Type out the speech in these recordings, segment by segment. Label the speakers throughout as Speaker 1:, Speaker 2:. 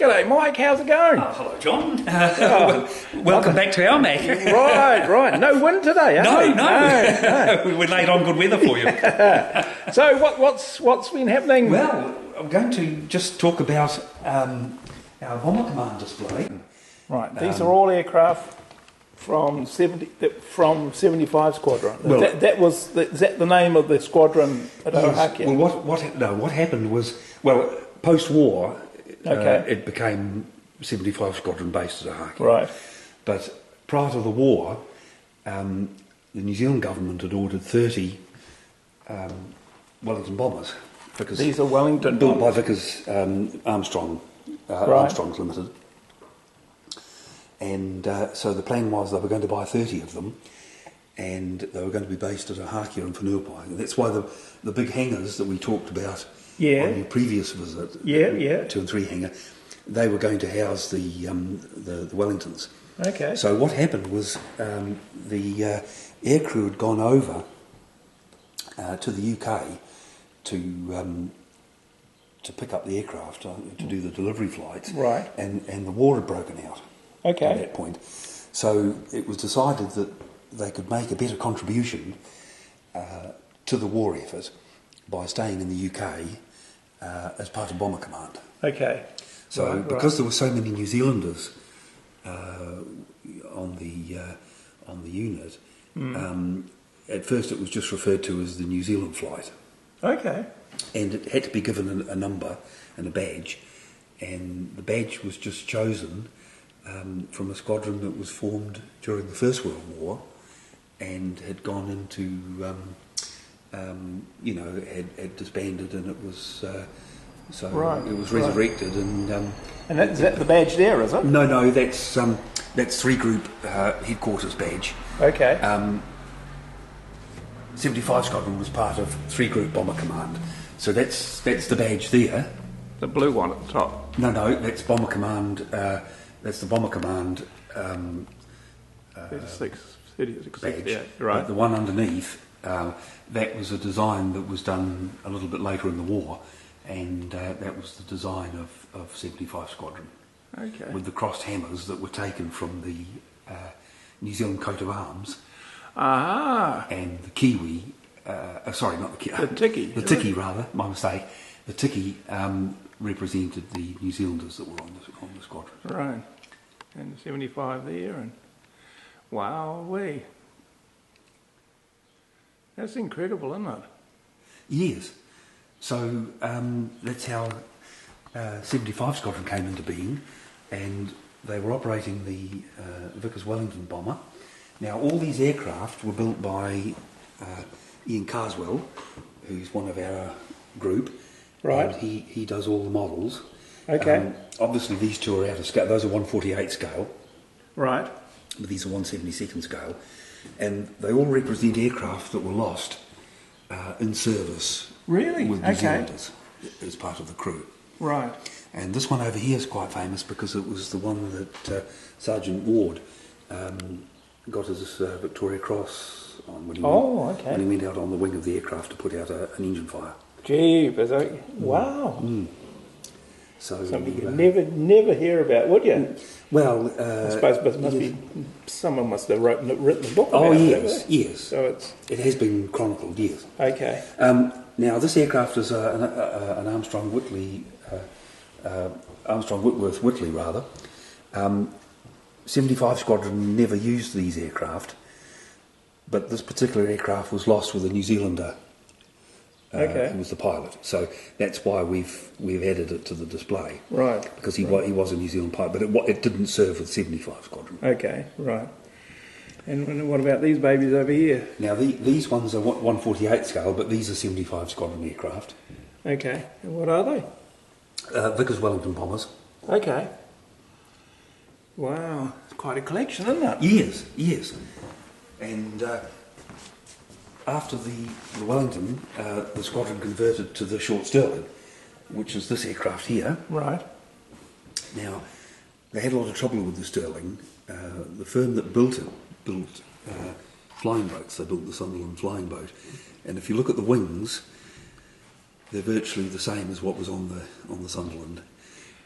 Speaker 1: G'day, Mike. How's it going?
Speaker 2: Hello, John. Welcome back to our Mac.
Speaker 1: Right. No wind today,
Speaker 2: No. We're late on good weather for you.
Speaker 1: So what's been happening?
Speaker 2: Well, I'm going to just talk about our Bomber Command display.
Speaker 1: Right. These are all aircraft from 75 Squadron.
Speaker 2: Well,
Speaker 1: is that the name of the squadron at Ohakea?
Speaker 2: Yes. Well, what happened was, post-war, it became 75 Squadron based at Ohakea.
Speaker 1: Right.
Speaker 2: But prior to the war, the New Zealand government had ordered 30 Wellington bombers.
Speaker 1: These are Wellington
Speaker 2: built
Speaker 1: bombers.
Speaker 2: by Vickers Armstrong,
Speaker 1: Right.
Speaker 2: Armstrongs Limited. And so the plan was they were going to buy 30 of them, and they were going to be based at Ohakea and Whenuapai. And that's why the big hangars that we talked about on your previous visit, 2 and 3 hangar, they were going to house the Wellingtons.
Speaker 1: Okay.
Speaker 2: So what happened was the aircrew had gone over to the UK to pick up the aircraft to do the delivery flights.
Speaker 1: Right.
Speaker 2: And the war had broken out.
Speaker 1: Okay.
Speaker 2: At that point. So it was decided that they could make a better contribution to the war effort by staying in the UK as part of Bomber Command.
Speaker 1: Okay.
Speaker 2: So because there were so many New Zealanders on the unit, at first it was just referred to as the New Zealand flight.
Speaker 1: Okay.
Speaker 2: And it had to be given a number and a badge, and the badge was just chosen from a squadron that was formed during the First World War and had gone into, had disbanded, and it was it was resurrected. And
Speaker 1: is that the badge there, is it?
Speaker 2: No, that's 3 Group headquarters badge.
Speaker 1: Okay.
Speaker 2: 75 Squadron was part of 3 Group Bomber Command, so that's the badge there.
Speaker 1: The blue one at the top.
Speaker 2: No, that's Bomber Command. That's the Bomber Command
Speaker 1: 36,
Speaker 2: badge.
Speaker 1: right.
Speaker 2: But the one underneath, that was a design that was done a little bit later in the war, and that was the design of 75 Squadron.
Speaker 1: Okay.
Speaker 2: With the crossed hammers that were taken from the New Zealand coat of arms.
Speaker 1: Ah.
Speaker 2: And the Kiwi, sorry, not the Kiwi.
Speaker 1: The Tiki.
Speaker 2: The Tiki, rather, my mistake. The Tiki represented the New Zealanders that were on the squadron.
Speaker 1: Right. And 75 there, and wowee. That's incredible, isn't it?
Speaker 2: Yes. So that's how 75 Squadron came into being, and they were operating the Vickers Wellington bomber. Now, all these aircraft were built by Ian Carswell, who's one of our group.
Speaker 1: Right.
Speaker 2: And he does all the models.
Speaker 1: Okay.
Speaker 2: Obviously, these 2 are out of scale. Those are 148 scale.
Speaker 1: Right.
Speaker 2: But these are 172nd scale. And they all represent aircraft that were lost in service.
Speaker 1: Really?
Speaker 2: With New Zealanders as part of the crew.
Speaker 1: Right.
Speaker 2: And this one over here is quite famous because it was the one that Sergeant Ward got his Victoria Cross on when he went out on the wing of the aircraft to put out an engine fire.
Speaker 1: Gee, wow.
Speaker 2: So
Speaker 1: something you'd never hear about, would you?
Speaker 2: Well,
Speaker 1: I suppose it must be someone must have written a book about
Speaker 2: it. Yes.
Speaker 1: So
Speaker 2: it has been chronicled, yes.
Speaker 1: Okay.
Speaker 2: Now this aircraft is an Armstrong Whitworth Whitley rather. 75 Squadron never used these aircraft, but this particular aircraft was lost with a New Zealander. Who was the pilot? So that's why we've added it to the display.
Speaker 1: Right.
Speaker 2: Because he was a New Zealand pilot, but it didn't serve with 75 Squadron.
Speaker 1: Okay. Right. And what about these babies over here?
Speaker 2: Now these ones are 148 scale, but these are 75 Squadron aircraft.
Speaker 1: Okay. And what are they?
Speaker 2: Vickers Wellington bombers.
Speaker 1: Okay. Wow, it's quite a collection, isn't it?
Speaker 2: Yes. And after the Wellington, the squadron converted to the Short Stirling, which is this aircraft here.
Speaker 1: Right.
Speaker 2: Now, they had a lot of trouble with the Stirling. The firm that built it built flying boats. They built the Sunderland flying boat. And if you look at the wings, they're virtually the same as what was on the Sunderland.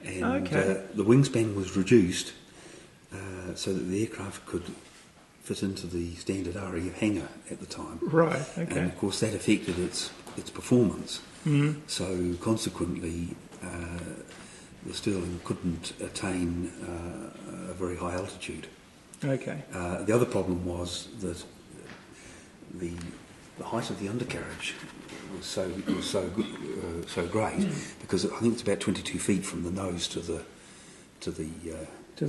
Speaker 2: And
Speaker 1: Okay.
Speaker 2: the wingspan was reduced so that the aircraft could fit into the standard RAF hangar at the time.
Speaker 1: Right.
Speaker 2: And
Speaker 1: Okay.
Speaker 2: of course that affected its performance.
Speaker 1: Mm.
Speaker 2: So consequently, the Stirling couldn't attain a very high altitude.
Speaker 1: Okay.
Speaker 2: The other problem was that the height of the undercarriage was so great, because I think it's about 22 feet from the nose to the
Speaker 1: To the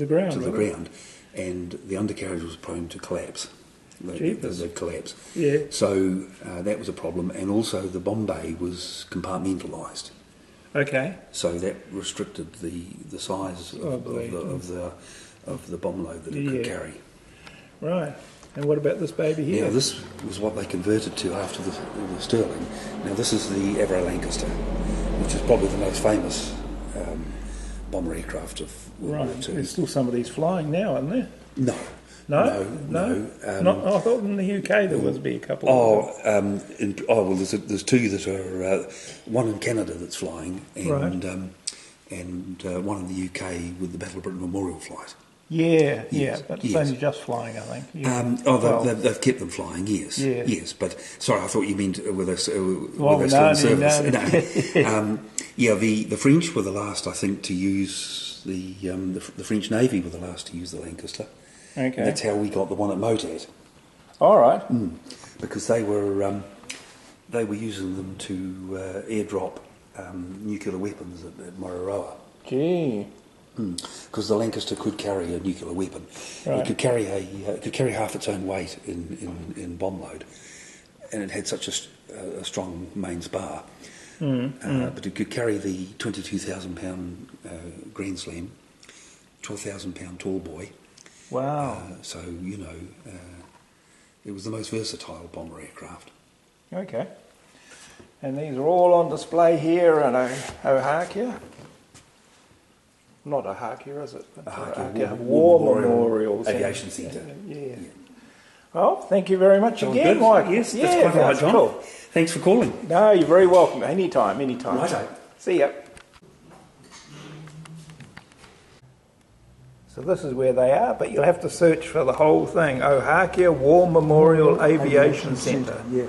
Speaker 1: ground.
Speaker 2: to the
Speaker 1: really?
Speaker 2: ground, and the undercarriage was prone to collapse.
Speaker 1: Jeepers.
Speaker 2: They'd collapse.
Speaker 1: Yeah.
Speaker 2: So that was a problem, and also the bomb bay was compartmentalised.
Speaker 1: Okay.
Speaker 2: So that restricted the size of the bomb load that it could
Speaker 1: Yeah.
Speaker 2: carry.
Speaker 1: Right. And what about this baby here?
Speaker 2: Now this was what they converted to after the Stirling. Now this is the Avro Lancaster, which is probably the most famous bomber aircraft of World War
Speaker 1: Right.
Speaker 2: II.
Speaker 1: There's still some of these flying now, aren't there?
Speaker 2: No.
Speaker 1: No.
Speaker 2: No.
Speaker 1: I thought in the UK there must be a couple. Of them.
Speaker 2: Well, there's two that are one in Canada that's flying, and
Speaker 1: Right.
Speaker 2: one in the UK with the Battle of Britain Memorial flight.
Speaker 1: Yeah.
Speaker 2: Yes,
Speaker 1: But it's
Speaker 2: yes.
Speaker 1: only just flying, I think. Yeah.
Speaker 2: They've kept them flying, yes.
Speaker 1: Yeah.
Speaker 2: Yes, but sorry, I thought you meant with us
Speaker 1: Well,
Speaker 2: with us still in
Speaker 1: no,
Speaker 2: service.
Speaker 1: no.
Speaker 2: The French were the last, I think, to use the French Navy were the last to use the Lancaster.
Speaker 1: Okay.
Speaker 2: And that's how we got the one at Motat,
Speaker 1: All right.
Speaker 2: because they were using them to airdrop nuclear weapons at Mororoa.
Speaker 1: Gee.
Speaker 2: Because the Lancaster could carry a nuclear weapon.
Speaker 1: Right.
Speaker 2: It could carry half its own weight in bomb load, and it had such a strong main spar. But it could carry the 22,000 pound Grand Slam, 12,000 pound tall boy.
Speaker 1: Wow.
Speaker 2: It was the most versatile bomber aircraft.
Speaker 1: Okay. And these are all on display here at Ohakea. Not Ohakea, is it?
Speaker 2: Ohakea
Speaker 1: War Memorial
Speaker 2: Aviation Centre.
Speaker 1: Yeah. Well, thank you very much
Speaker 2: Sounds
Speaker 1: again,
Speaker 2: good.
Speaker 1: Mike.
Speaker 2: Yes,
Speaker 1: yeah,
Speaker 2: that's quite right,
Speaker 1: that's
Speaker 2: John.
Speaker 1: cool.
Speaker 2: Thanks for calling.
Speaker 1: No, you're very welcome. Anytime.
Speaker 2: Righto.
Speaker 1: See ya. So this is where they are, but you'll have to search for the whole thing. Ohakea War Memorial Aviation Centre.
Speaker 2: Yeah.